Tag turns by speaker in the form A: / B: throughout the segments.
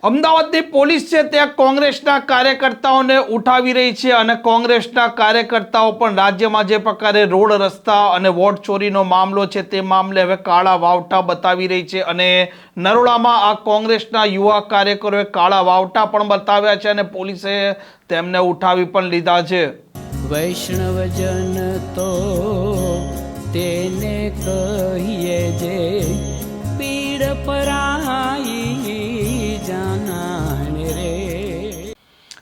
A: અમદાવાદની પોલીસ છે ત્યાં કોંગ્રેસના કાર્યકર્તાઓને ઉઠાવી રહી છે અને કોંગ્રેસના કાર્યકર્તાઓ પણ રાજ્યમાં જે પ્રકારે રોડ રસ્તા અને વોટ ચોરીનો મામલો છે તે મામલે હવે કાળા વાવટા બતાવી રહી છે અને નરોડામાં આ કોંગ્રેસના યુવા કાર્યકરોએ કાળા વાવટા પણ બતાવ્યા છે અને પોલીસે તેમને ઉઠાવી પણ લીધા છે।
B: વૈષ્ણવજન તો તેને કહીએ જે પીડ પરાઈ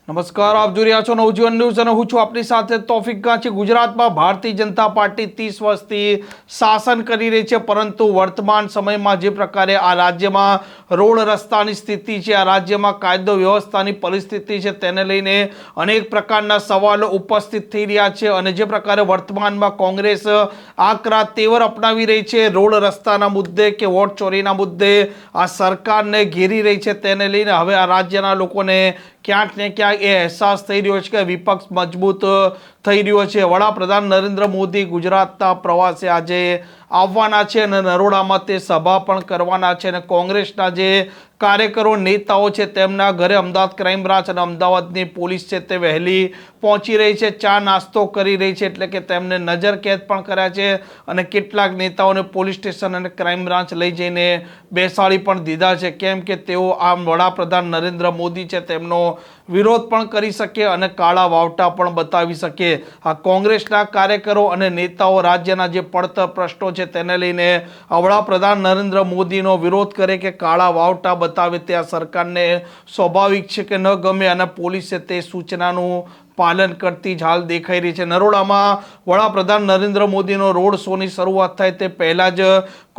A: નમસ્કાર, આપ જોઈ રહ્યા છો નવજીવન ન્યૂઝ અને હું છું આપની સાથે તોફિક ગાંચી। ગુજરાતમાં ભારતીય જનતા પાર્ટી 30 વર્ષથી શાસન કરી રહી છે, પરંતુ વર્તમાન સમયમાં જે પ્રકારે આ રાજ્યમાં રોડ રસ્તાની સ્થિતિ છે, આ રાજ્યમાં કાયદો વ્યવસ્થાની પરિસ્થિતિ છે, તેને લઈને અનેક પ્રકારના સવાલો ઉપસ્થિત થઈ રહ્યા છે અને જે પ્રકારે વર્તમાનમાં કોંગ્રેસ આકરા તેવર અપનાવી રહી છે રોડ રસ્તાના મુદ્દે કે વોટ ચોરીના મુદ્દે આ સરકારને ઘેરી રહી છે, તેને લઈને હવે આ રાજ્યના લોકોને ક્યાંક ને ક્યાંક એ અહેસાસ થઈ રહ્યો છે કે વિપક્ષ મજબૂત થઈ રહ્યો છે। વડાપ્રધાન નરેન્દ્ર મોદી ગુજરાતના પ્રવાસે આજે આવવાના છે અને નરોડામાં તે સભા પણ કરવાના છે અને કોંગ્રેસના જે કાર્યકરો નેતાઓ છે તેમના ઘરે અમદાવાદ ક્રાઇમ બ્રાન્ચ અને અમદાવાદની પોલીસ છે તે વહેલી પહોંચી રહી છે, ચા નાસ્તો કરી રહી છે, એટલે કે તેમને નજરકેદ પણ કર્યા છે અને કેટલાક નેતાઓને પોલીસ સ્ટેશન અને ક્રાઇમ બ્રાન્ચ લઈ જઈને બેસાડી પણ દીધા છે, કેમ કે તેઓ આ વડાપ્રધાન નરેન્દ્ર મોદી છે તેમનો વિરોધ પણ કરી શકે અને કાળા વાવટા પણ બતાવી શકે। આ કોંગ્રેસના કાર્યકરો અને નેતાઓ રાજ્યના જે પડતર પ્રશ્નો છે તેને લઈને વડાપ્રધાન નરેન્દ્ર મોદીનો વિરોધ કરે કે કાળા વાવટા બતાવે તે આ સરકારને સ્વાભાવિક છે કે ન ગમે અને પોલીસે તે સૂચનાનું પાલન કરતી જ હાલ દેખાઈ રહી છે। નરોડામાં વડાપ્રધાન નરેન્દ્ર મોદીનો રોડ શોની શરૂઆત થાય તે પહેલાં જ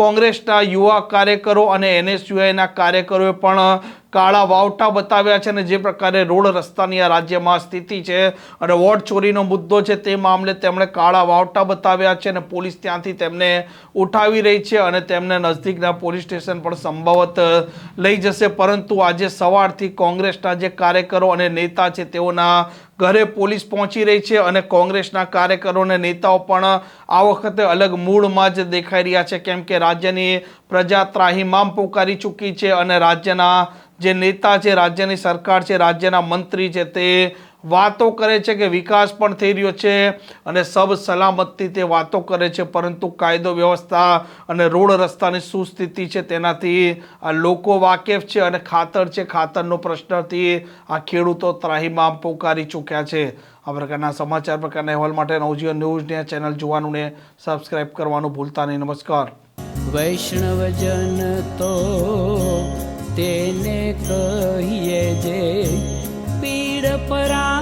A: કોંગ્રેસના યુવા કાર્યકરો અને NSUIના કાર્યકરોએ પણ કાળા વાવટા બતાવ્યા છે અને જે પ્રકારે રોડ રસ્તાની આ રાજ્યમાં સ્થિતિ છે અને વોટ ચોરીનો મુદ્દો છે તે મામલે તેમણે કાળા વાવટા બતાવ્યા છે અને પોલીસ ત્યાંથી તેમને ઉઠાવી રહી છે અને તેમને નજદીકના પોલીસ સ્ટેશન પણ સંભવત લઈ જશે, પરંતુ આજે સવારથી કોંગ્રેસના જે કાર્યકરો અને નેતા છે તેઓના ઘરે પોલીસ પહોંચી રહી છે અને કોંગ્રેસના કાર્યકરો અને નેતાઓ પણ આ વખતે અલગ મૂડમાં જ દેખાઈ રહ્યા છે, કેમ કે રાજ્યની પ્રજા ત્રાહિમામ પોકારી ચૂકી છે અને રાજ્યના જે નેતા છે, રાજ્યની સરકાર છે, રાજ્યના મંત્રી છે તે વાતો કરે છે કે વિકાસ પણ થઈ રહ્યો છે અને સબ સલામતથી તે વાતો કરે છે, પરંતુ કાયદો વ્યવસ્થા અને રોડ રસ્તાની શું સ્થિતિ છે તેનાથી આ લોકો વાકેફ છે અને ખાતર છે, ખાતરનો પ્રશ્નથી આ ખેડૂતો ત્રાહિમામ પોકારી ચૂક્યા છે। આ પ્રકારના સમાચાર, પ્રકારના અહેવાલ માટે નવજીવન ન્યૂઝની ચેનલ જોવાનું ને સબસ્ક્રાઇબ કરવાનું ભૂલતા નહીં। નમસ્કાર।
B: વૈષ્ણવજન તો તેને કહીએ જે પીડ પરા